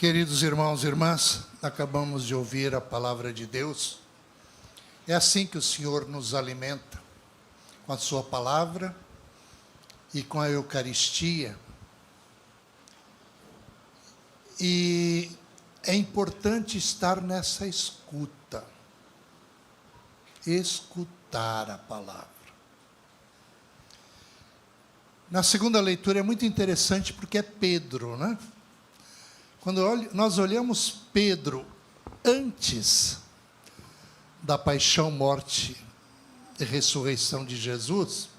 Queridos irmãos e irmãs, acabamos de ouvir a palavra de Deus. É assim que o Senhor nos alimenta, com a sua palavra e com a Eucaristia. E é importante estar nessa escuta, escutar a palavra. Na segunda leitura é muito interessante porque é Pedro, né? Quando nós olhamos Pedro antes da paixão, morte e ressurreição de Jesus,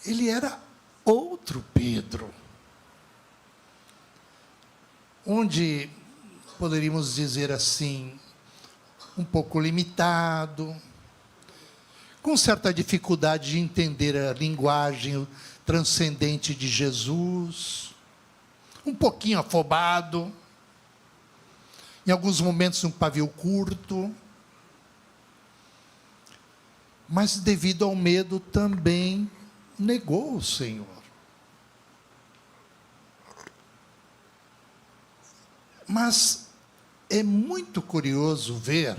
ele era outro Pedro, onde poderíamos dizer assim, um pouco limitado, com certa dificuldade de entender a linguagem transcendente de Jesus, um pouquinho afobado, em alguns momentos um pavio curto, mas devido ao medo também negou o Senhor. Mas é muito curioso ver,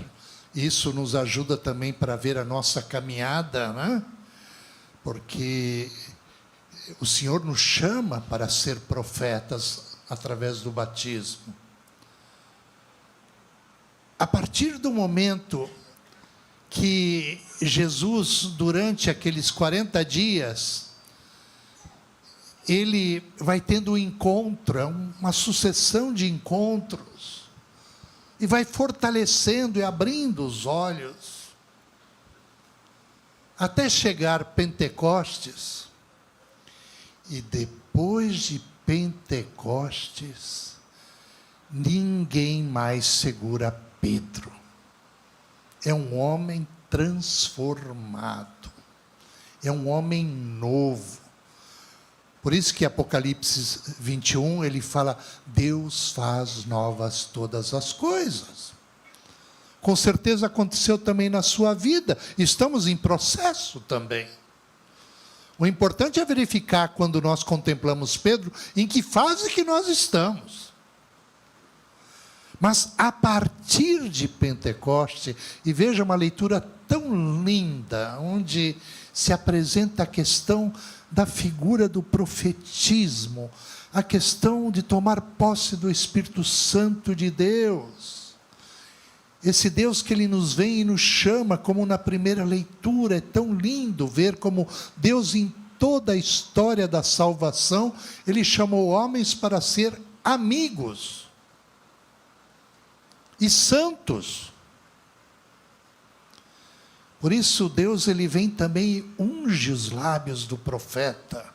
isso nos ajuda também para ver a nossa caminhada, né? Porque o Senhor nos chama para ser profetas através do batismo. A partir do momento que Jesus, durante aqueles 40 dias, ele vai tendo um encontro, uma sucessão de encontros, e vai fortalecendo e abrindo os olhos, até chegar Pentecostes. E depois de Pentecostes, ninguém mais segura Pedro. É um homem transformado, é um homem novo. Por isso que Apocalipse 21, ele fala, Deus faz novas todas as coisas. Com certeza aconteceu também na sua vida, estamos em processo também. O importante é verificar, quando nós contemplamos Pedro, em que fase que nós estamos. Mas a partir de Pentecoste, e veja uma leitura tão linda, onde se apresenta a questão da figura do profetismo, a questão de tomar posse do Espírito Santo de Deus. Esse Deus que Ele nos vem e nos chama, como na primeira leitura, é tão lindo ver como Deus, em toda a história da salvação, Ele chamou homens para ser amigos e santos. Por isso Deus, Ele vem também e unge os lábios do profeta.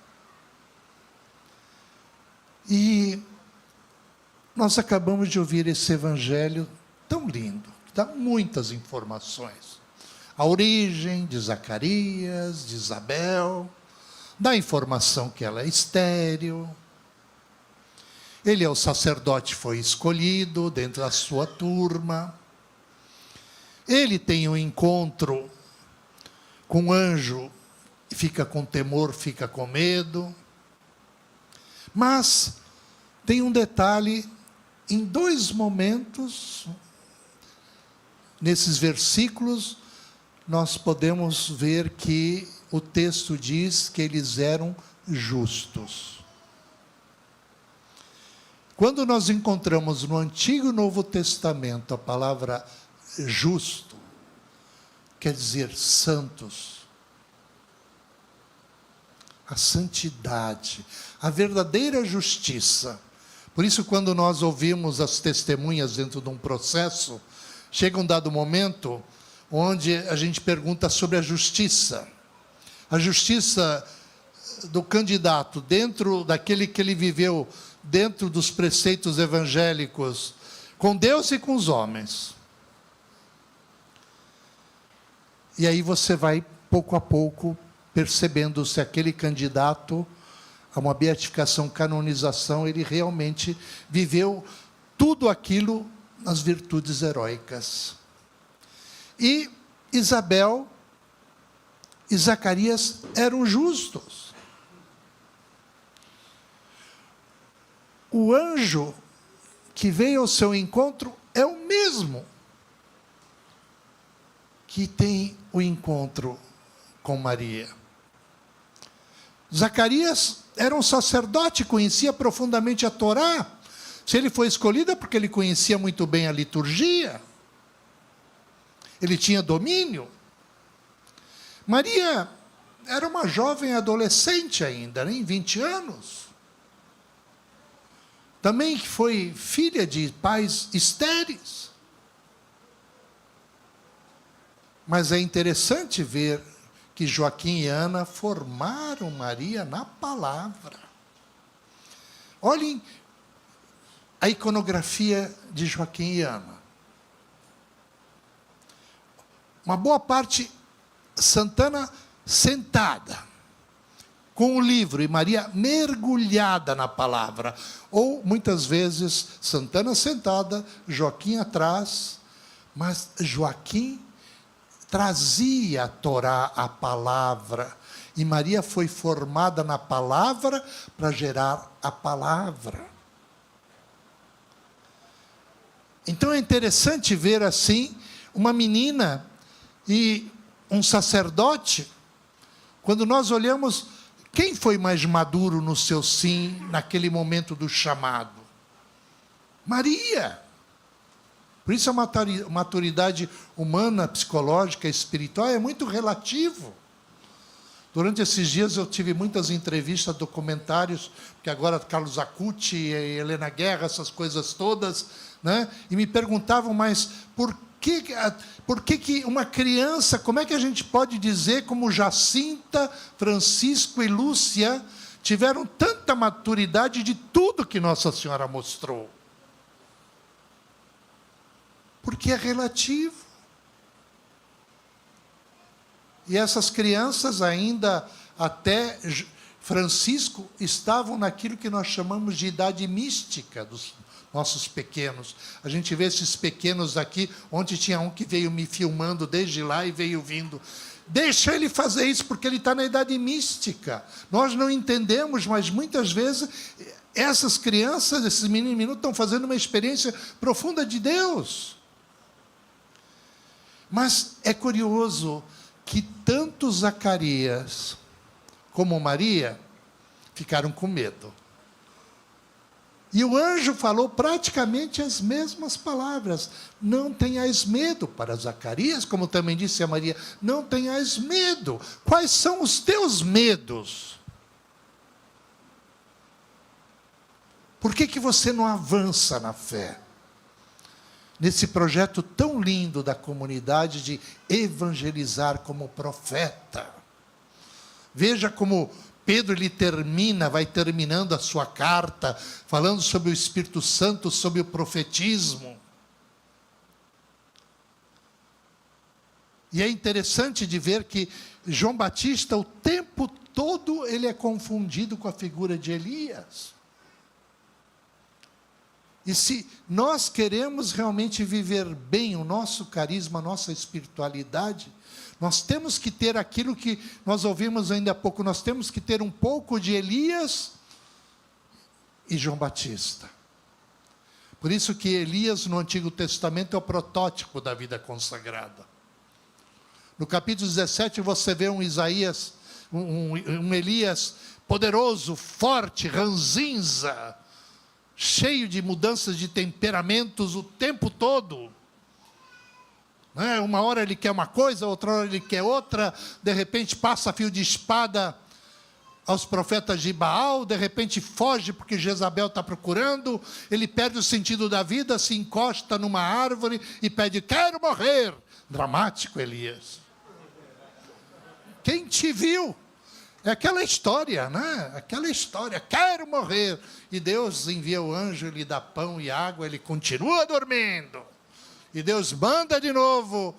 E nós acabamos de ouvir esse evangelho tão lindo, que dá muitas informações. A origem de Zacarias, de Isabel, dá informação que ela é estéril. Ele é o sacerdote, foi escolhido dentro da sua turma. Ele tem um encontro com um anjo, e fica com temor, fica com medo. Mas tem um detalhe, em dois momentos, nesses versículos, nós podemos ver que o texto diz que eles eram justos. Quando nós encontramos no Antigo e Novo Testamento a palavra justo, quer dizer santos. A santidade, a verdadeira justiça. Por isso, quando nós ouvimos as testemunhas dentro de um processo, chega um dado momento onde a gente pergunta sobre a justiça. A justiça do candidato, dentro daquele que ele viveu, dentro dos preceitos evangélicos, com Deus e com os homens. E aí você vai, pouco a pouco, percebendo se aquele candidato a uma beatificação, canonização, ele realmente viveu tudo aquilo nas virtudes heróicas. E Isabel e Zacarias eram justos. O anjo que veio ao seu encontro é o mesmo que tem o encontro com Maria. Zacarias era um sacerdote, conhecia profundamente a Torá. Se ele foi escolhido é porque ele conhecia muito bem a liturgia. Ele tinha domínio. Maria era uma jovem adolescente ainda, nem 20 anos. Também foi filha de pais estéreis. Mas é interessante ver que Joaquim e Ana formaram Maria na palavra. Olhem a iconografia de Joaquim e Ana. Uma boa parte, Santana sentada, com o livro, e Maria mergulhada na palavra. Ou, muitas vezes, Santana sentada, Joaquim atrás, mas Joaquim trazia a Torá, a palavra, e Maria foi formada na palavra para gerar a palavra. Então é interessante ver assim, uma menina e um sacerdote. Quando nós olhamos, quem foi mais maduro no seu sim, naquele momento do chamado? Maria. Por isso a maturidade humana, psicológica, espiritual é muito relativo. Durante esses dias eu tive muitas entrevistas, documentários, porque agora Carlos Acuti, Helena Guerra, essas coisas todas, né? E me perguntavam, mas por que uma criança, como é que a gente pode dizer como Jacinta, Francisco e Lúcia tiveram tanta maturidade de tudo que Nossa Senhora mostrou? Porque é relativo. E essas crianças ainda, até Francisco, estavam naquilo que nós chamamos de idade mística dos nossos pequenos. A gente vê esses pequenos aqui, ontem tinha um que veio me filmando desde lá e veio vindo. Deixa ele fazer isso, porque ele está na idade mística. Nós não entendemos, mas muitas vezes essas crianças, esses meninos, estão fazendo uma experiência profunda de Deus. Mas é curioso que tanto Zacarias como Maria ficaram com medo. E o anjo falou praticamente as mesmas palavras. Não tenhais medo, para Zacarias, como também disse a Maria, não tenhais medo. Quais são os teus medos? Por que você não avança na fé? Nesse projeto tão lindo da comunidade de evangelizar como profeta. Veja como Pedro vai terminando a sua carta, falando sobre o Espírito Santo, sobre o profetismo. E é interessante de ver que João Batista, o tempo todo, ele é confundido com a figura de Elias. E se nós queremos realmente viver bem o nosso carisma, a nossa espiritualidade, nós temos que ter aquilo que nós ouvimos ainda há pouco, nós temos que ter um pouco de Elias e João Batista. Por isso que Elias no Antigo Testamento é o protótipo da vida consagrada. No capítulo 17 você vê um Isaías, um Elias poderoso, forte, ranzinza, cheio de mudanças de temperamentos o tempo todo. Uma hora ele quer uma coisa, outra hora ele quer outra, de repente passa fio de espada aos profetas de Baal, de repente foge porque Jezabel está procurando, ele perde o sentido da vida, se encosta numa árvore e pede, quero morrer. Dramático, Elias. Quem te viu? É aquela história, né? Aquela história, quero morrer. E Deus envia o anjo, ele dá pão e água, ele continua dormindo. E Deus manda de novo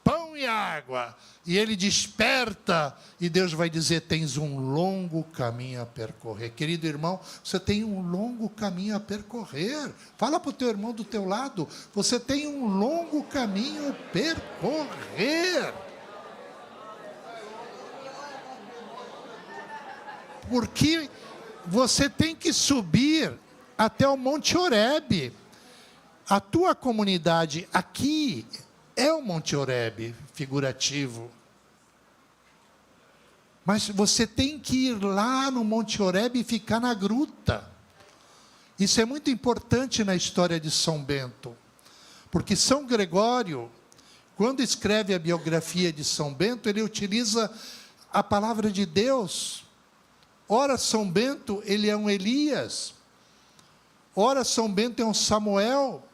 pão e água. E ele desperta, e Deus vai dizer, tens um longo caminho a percorrer. Querido irmão, você tem um longo caminho a percorrer. Fala para o teu irmão do teu lado, você tem um longo caminho a percorrer. Porque você tem que subir até o Monte Horebe. A tua comunidade aqui é o Monte Horebe, figurativo. Mas você tem que ir lá no Monte Horebe e ficar na gruta. Isso é muito importante na história de São Bento. Porque São Gregório, quando escreve a biografia de São Bento, ele utiliza a palavra de Deus. Ora, São Bento, ele é um Elias. Ora, São Bento é um Samuel.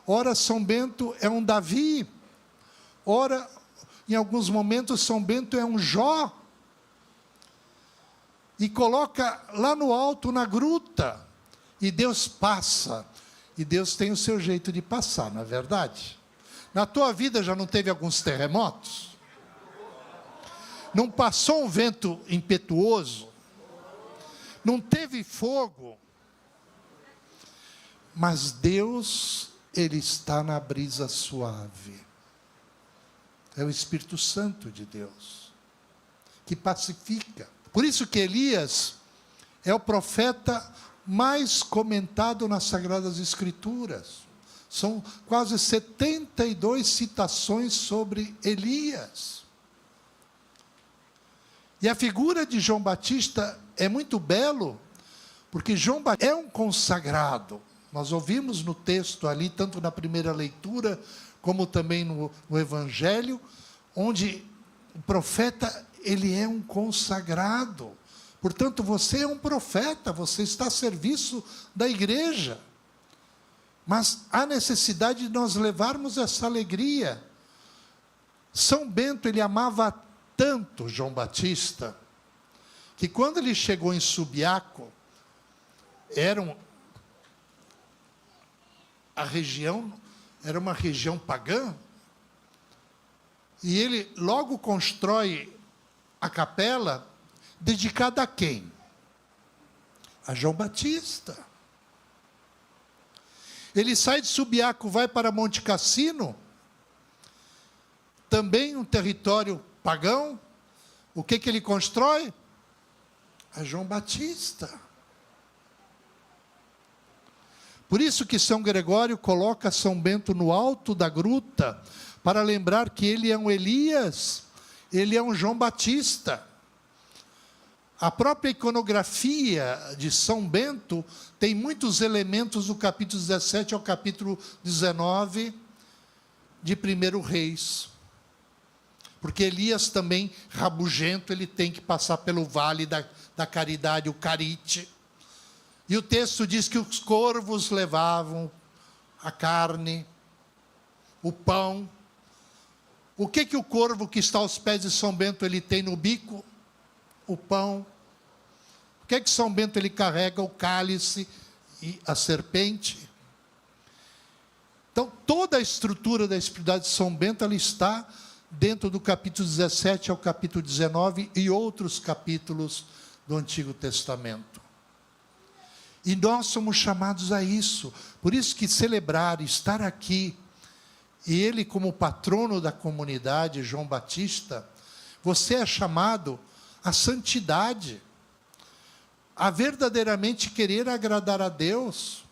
Ora, São Bento é um Davi. Ora, em alguns momentos, São Bento é um Jó. E coloca lá no alto, na gruta. E Deus passa. E Deus tem o seu jeito de passar, não é verdade? Na tua vida já não teve alguns terremotos? Não passou um vento impetuoso? Não teve fogo? Mas Deus, Ele está na brisa suave. É o Espírito Santo de Deus, que pacifica. Por isso que Elias é o profeta mais comentado nas Sagradas Escrituras. São quase 72 citações sobre Elias. E a figura de João Batista é muito belo, porque João Batista é um consagrado. Nós ouvimos no texto ali, tanto na primeira leitura, como também no Evangelho, onde o profeta, ele é um consagrado. Portanto, você é um profeta, você está a serviço da igreja. Mas há necessidade de nós levarmos essa alegria. São Bento, ele amava tanto João Batista, que quando ele chegou em Subiaco, era uma região pagã, e ele logo constrói a capela dedicada a quem? A João Batista. Ele sai de Subiaco, vai para Monte Cassino, também um território pagão. O que ele constrói? A João Batista. Por isso que São Gregório coloca São Bento no alto da gruta, para lembrar que ele é um Elias, ele é um João Batista. A própria iconografia de São Bento tem muitos elementos do capítulo 17 ao capítulo 19 de 1 Reis. Porque Elias também, rabugento, ele tem que passar pelo vale da caridade, o Carite. E o texto diz que os corvos levavam a carne, o pão. O que o corvo que está aos pés de São Bento ele tem no bico? O pão. O que São Bento ele carrega? O cálice e a serpente. Então, toda a estrutura da espiritualidade de São Bento, ela está dentro do capítulo 17 ao capítulo 19 e outros capítulos do Antigo Testamento. E nós somos chamados a isso. Por isso que celebrar, estar aqui, e ele como patrono da comunidade, João Batista, você é chamado à santidade, a verdadeiramente querer agradar a Deus.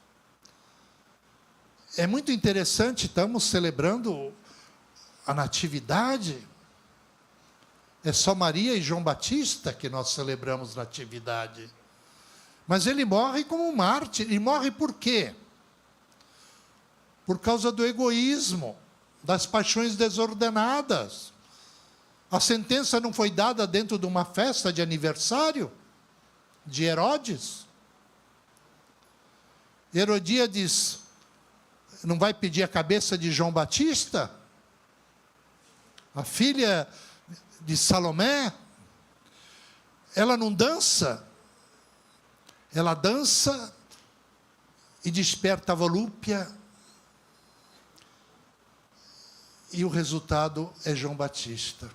É muito interessante, estamos celebrando a natividade. É só Maria e João Batista que nós celebramos natividade. Mas ele morre como um mártir. E morre por quê? Por causa do egoísmo, das paixões desordenadas. A sentença não foi dada dentro de uma festa de aniversário de Herodes. Herodíades não vai pedir a cabeça de João Batista? A filha de Salomé, ela não dança? Ela dança e desperta a volúpia. E o resultado é João Batista.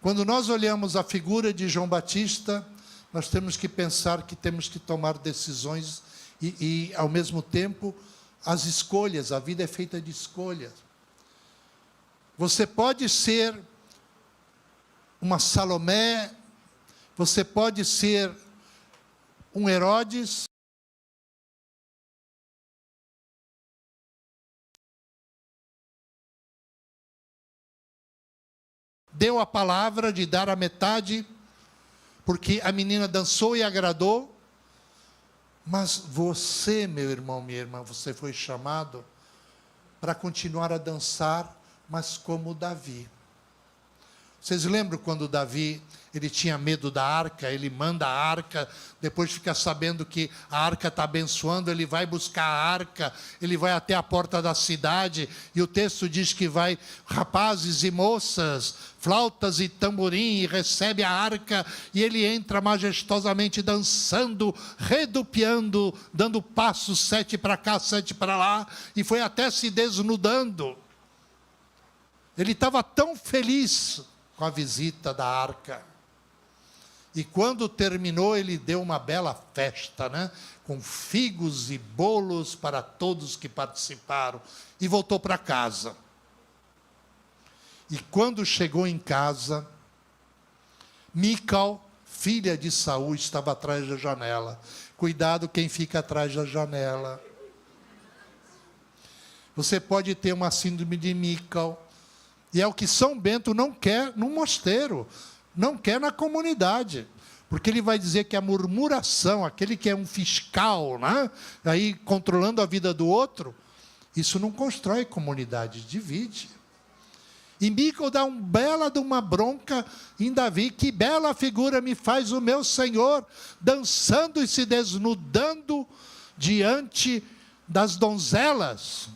Quando nós olhamos a figura de João Batista, nós temos que pensar que temos que tomar decisões e ao mesmo tempo, as escolhas. A vida é feita de escolhas. Você pode ser uma Salomé, você pode ser um Herodes, deu a palavra de dar a metade, porque a menina dançou e agradou. Mas você, meu irmão, minha irmã, você foi chamado para continuar a dançar, mas como Davi. Vocês lembram quando Davi, ele tinha medo da arca, ele manda a arca, depois fica sabendo que a arca está abençoando, ele vai buscar a arca, ele vai até a porta da cidade, e o texto diz que vai rapazes e moças, flautas e tamborim, e recebe a arca, e ele entra majestosamente dançando, redupiando, dando passos 7 para cá, 7 para lá, e foi até se desnudando. Ele estava tão feliz com a visita da arca. E quando terminou, ele deu uma bela festa, né? Com figos e bolos para todos que participaram. E voltou para casa. E quando chegou em casa, Mical, filha de Saul, estava atrás da janela. Cuidado quem fica atrás da janela. Você pode ter uma síndrome de Mical. E é o que São Bento não quer no mosteiro, não quer na comunidade. Porque ele vai dizer que a murmuração, aquele que é um fiscal, né? Aí controlando a vida do outro, isso não constrói comunidade, divide. E Mical dá uma bela de uma bronca em Davi. Que bela figura me faz o meu Senhor, dançando e se desnudando diante das donzelas.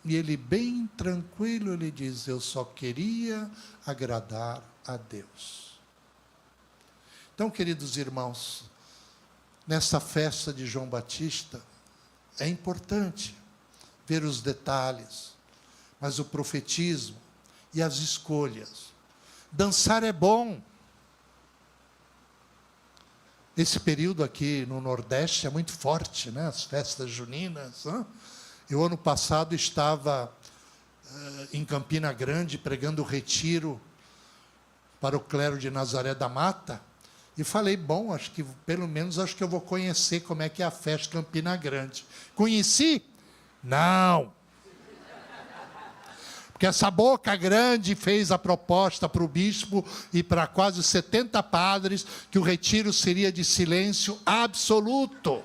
E ele bem tranquilo, ele diz, eu só queria agradar a Deus. Então, queridos irmãos, nessa festa de João Batista, é importante ver os detalhes, mas o profetismo e as escolhas. Dançar é bom. Esse período aqui no Nordeste é muito forte, né? As festas juninas, né? Eu, ano passado, estava em Campina Grande, pregando o retiro para o clero de Nazaré da Mata, e falei, bom, acho que, pelo menos, acho que eu vou conhecer como é que é a festa Campina Grande. Conheci? Não. Porque essa boca grande fez a proposta para o bispo e para quase 70 padres, que o retiro seria de silêncio absoluto.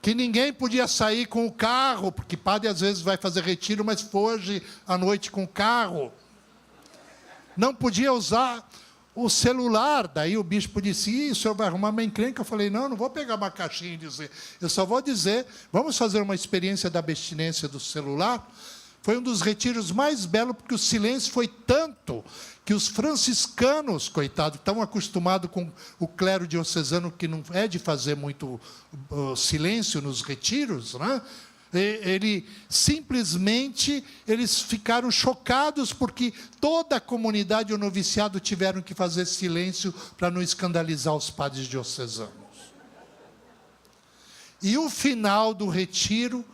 Que ninguém podia sair com o carro, porque padre às vezes vai fazer retiro, mas foge à noite com o carro. Não podia usar o celular. Daí o bispo disse, o senhor vai arrumar uma encrenca? Eu falei, não vou pegar uma caixinha e dizer. Eu só vou dizer, vamos fazer uma experiência da abstinência do celular? Foi um dos retiros mais belos, porque o silêncio foi tanto que os franciscanos, coitados, estão acostumados com o clero diocesano, que não é de fazer muito silêncio nos retiros, né? Eles ficaram chocados, porque toda a comunidade e o noviciado tiveram que fazer silêncio para não escandalizar os padres diocesanos. E o final do retiro,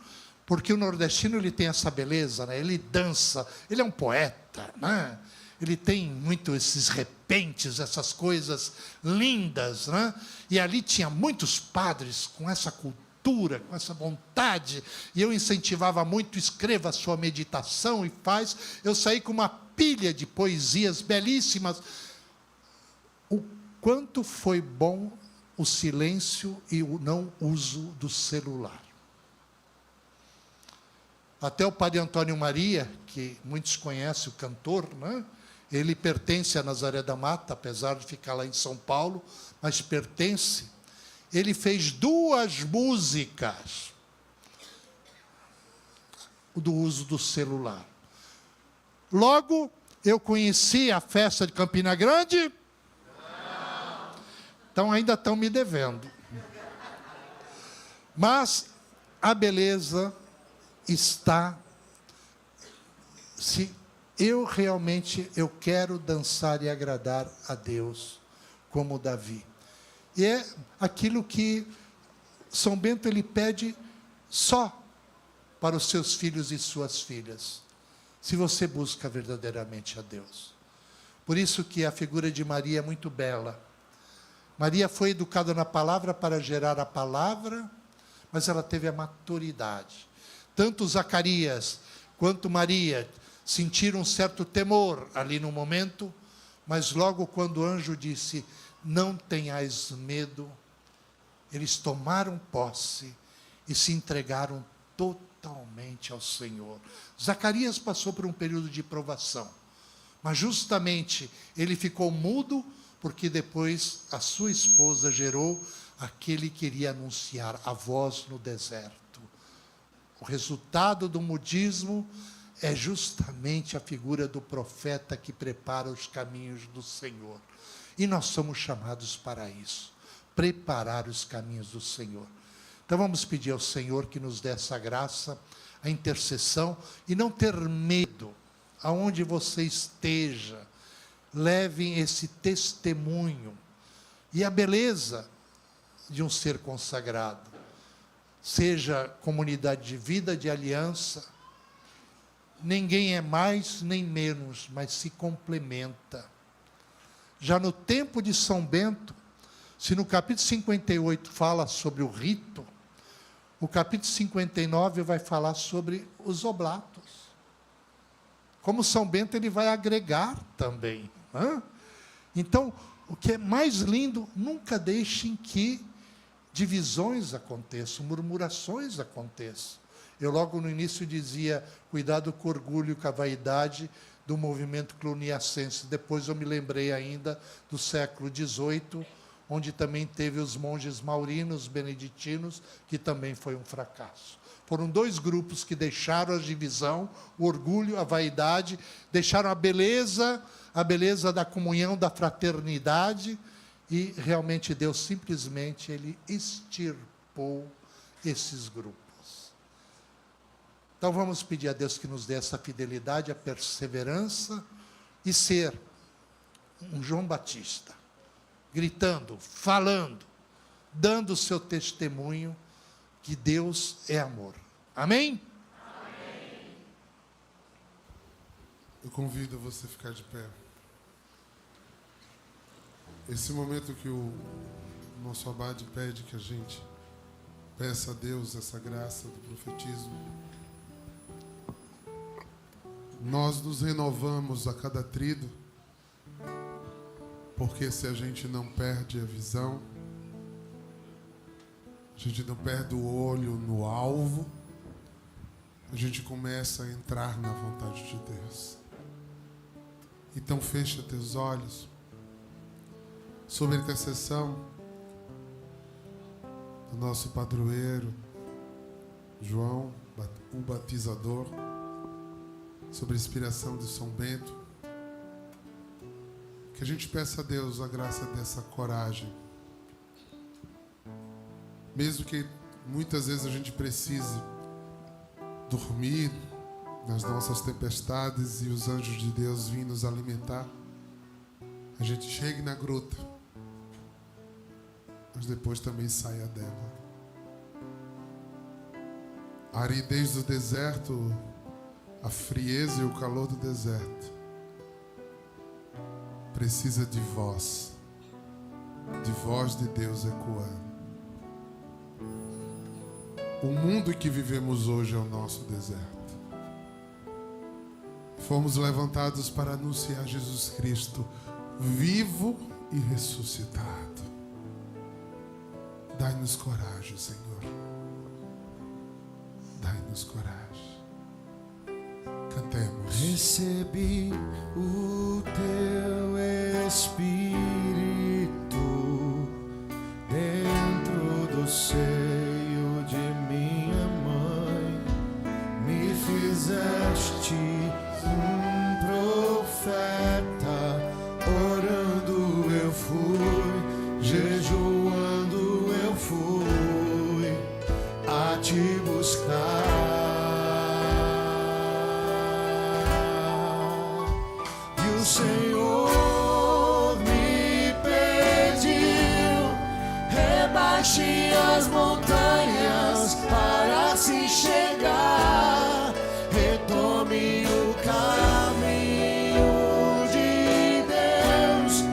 porque o nordestino ele tem essa beleza, né? Ele dança, ele é um poeta, né? Ele tem muito esses repentes, essas coisas lindas, né? E ali tinha muitos padres com essa cultura, com essa vontade, e eu incentivava muito, escreva a sua meditação e faz. Eu saí com uma pilha de poesias belíssimas. O quanto foi bom o silêncio e o não uso do celular. Até o padre Antônio Maria, que muitos conhecem, o cantor, né? Ele pertence a Nazaré da Mata, apesar de ficar lá em São Paulo, mas pertence. Ele fez 2 músicas do uso do celular. Logo, eu conheci a festa de Campina Grande? Não. Então ainda estão me devendo. Mas a beleza está, se eu realmente quero dançar e agradar a Deus, como Davi. E é aquilo que São Bento ele pede só para os seus filhos e suas filhas, se você busca verdadeiramente a Deus. Por isso que a figura de Maria é muito bela. Maria foi educada na palavra para gerar a palavra, mas ela teve a maturidade. Tanto Zacarias quanto Maria sentiram um certo temor ali no momento, mas logo quando o anjo disse, não tenhais medo, eles tomaram posse e se entregaram totalmente ao Senhor. Zacarias passou por um período de provação, mas justamente ele ficou mudo, porque depois a sua esposa gerou aquele que iria anunciar a voz no deserto. O resultado do mudismo é justamente a figura do profeta que prepara os caminhos do Senhor. E nós somos chamados para isso, preparar os caminhos do Senhor. Então vamos pedir ao Senhor que nos dê essa graça, a intercessão, e não ter medo, aonde você esteja, levem esse testemunho, e a beleza de um ser consagrado, seja comunidade de vida, de aliança, ninguém é mais nem menos, mas se complementa. Já no tempo de São Bento, se no capítulo 58 fala sobre o rito, o capítulo 59 vai falar sobre os oblatos. Como São Bento, ele vai agregar também. Então, o que é mais lindo, nunca deixem que divisões aconteçam, murmurações aconteçam. Eu logo no início dizia, cuidado com o orgulho e com a vaidade do movimento cluniacense. Depois eu me lembrei ainda do século XVIII, onde também teve os monges maurinos, beneditinos, que também foi um fracasso. Foram dois grupos que deixaram a divisão, o orgulho, a vaidade, deixaram a beleza da comunhão, da fraternidade, e realmente Deus simplesmente, Ele extirpou esses grupos. Então vamos pedir a Deus que nos dê essa fidelidade, a perseverança, e ser um João Batista, gritando, falando, dando o seu testemunho, que Deus é amor. Amém? Amém. Eu convido você a ficar de pé. Esse momento que o nosso abade pede que a gente peça a Deus essa graça do profetismo. Nós nos renovamos a cada trido, porque se a gente não perde a visão, a gente não perde o olho no alvo, a gente começa a entrar na vontade de Deus. Então fecha teus olhos. Sob a intercessão do nosso padroeiro, João, o batizador, sob a inspiração de São Bento, que a gente peça a Deus a graça dessa coragem. Mesmo que muitas vezes a gente precise dormir nas nossas tempestades e os anjos de Deus virem nos alimentar, a gente chegue na gruta, mas depois também saia dela. A aridez do deserto, a frieza e o calor do deserto precisa de voz de Deus ecoando. O mundo em que vivemos hoje é o nosso deserto. Fomos levantados para anunciar Jesus Cristo vivo e ressuscitado. Dai-nos coragem, Senhor. Dai-nos coragem. Cantemos. Recebi o teu Espírito dentro do seio de minha mãe. Me fizeste um profeta. Orando eu fui, jejuando eu fui a te buscar. E o Senhor me pediu, rebaixe as montanhas para se chegar, retome o caminho de Deus,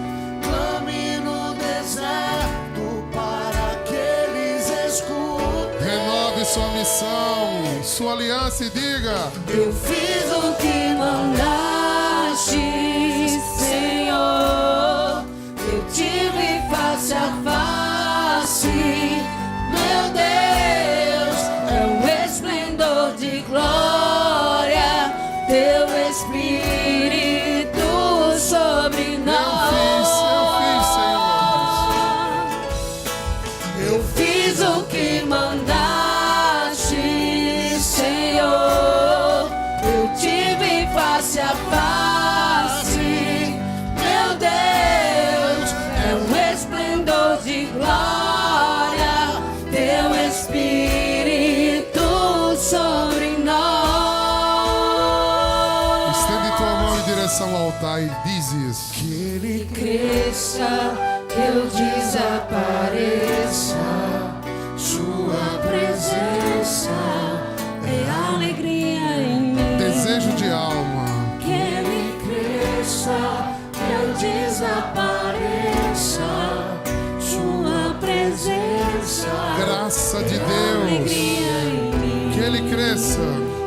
clame no deserto para que eles escutem. Renove sua missão, sua aliança e diga: eu fiz o que mandaste, Senhor. Eu tive face a face, meu Deus, é o esplendor de glória, teu Espírito sobre nós. Eu fiz o que mandaste, Senhor. Eu tive face a face, meu Deus, é o esplendor de glória, teu Espírito sobre nós. Estende tua mão em direção ao altar e diz isso. Que ele cresça, eu desapareça, sua presença é alegria em mim. Desejo de alma. Que ele cresça, eu desapareça, sua presença Graça de é Deus. alegria em mim. Que ele cresça.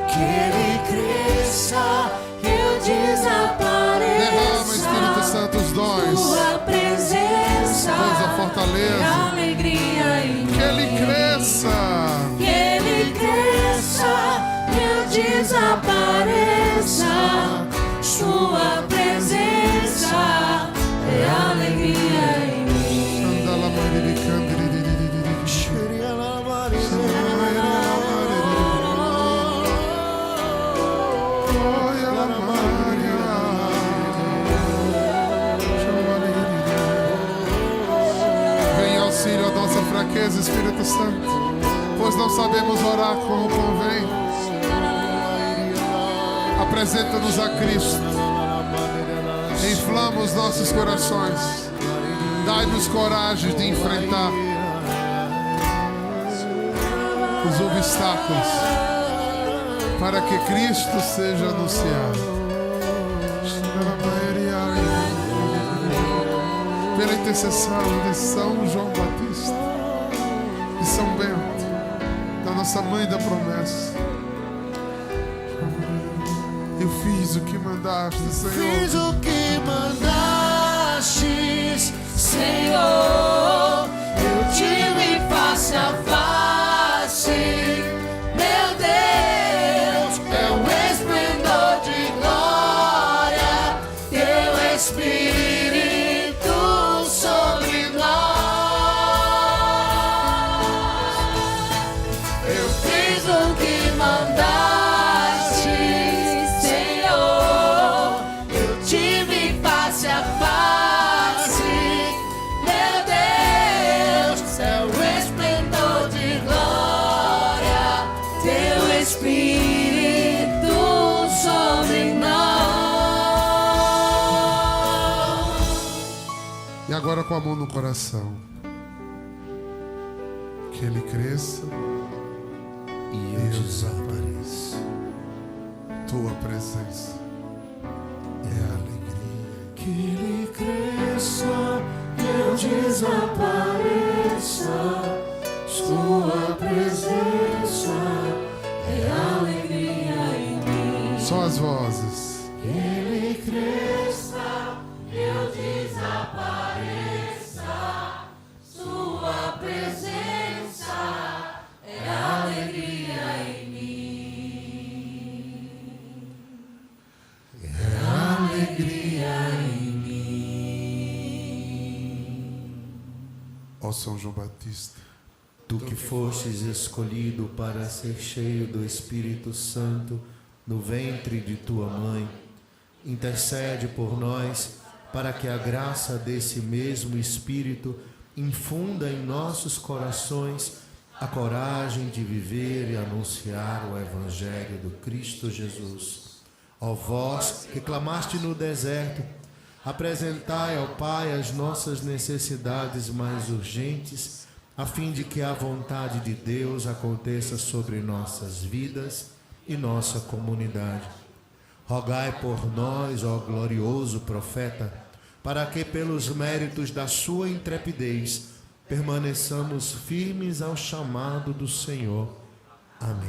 Que ele cresça, eu desapareça. Derrama, Espírito Santo, os dons. Sua presença Dons da é fortaleza. alegria em mim. Que ele cresça. Que ele cresça, eu desapareça. Sua presença é alegria em mim. Andala Maria Venha auxílio a nossa fraqueza, Espírito Santo, pois não sabemos orar como convém. Apresenta-nos a Cristo. Inflama os nossos corações. Dai-nos coragem de enfrentar os obstáculos para que Cristo seja anunciado. Pela intercessão de São João Batista, de São Bento, da nossa mãe da promessa. Eu fiz o que mandaste, Senhor. Fiz o que mandaste, Senhor. Eu tive face a face, meu Deus, é o esplendor de glória, teu Espírito sobre nós. Eu fiz o que mandaste, Senhor. Eu tive face a face, meu Deus, é o esplendor de glória, teu Espírito sobre nós. E agora com a mão no coração. Que ele cresça E eu desapareço. tua presença é alegria. Que ele cresça, eu desapareça, sua presença é alegria em mim. Só as vozes. Que ele cresça, eu desapareça, sua presença é alegria em mim. É alegria em mim. Ó São João Batista, Tu que fostes escolhido para ser cheio do Espírito Santo no ventre de tua mãe, intercede por nós para que a graça desse mesmo Espírito infunda em nossos corações a coragem de viver e anunciar o Evangelho do Cristo Jesus. Ó vós que clamaste no deserto, apresentai ao Pai as nossas necessidades mais urgentes, a fim de que a vontade de Deus aconteça sobre nossas vidas e nossa comunidade. Rogai por nós, ó glorioso profeta, para que pelos méritos da sua intrepidez permaneçamos firmes ao chamado do Senhor Amém.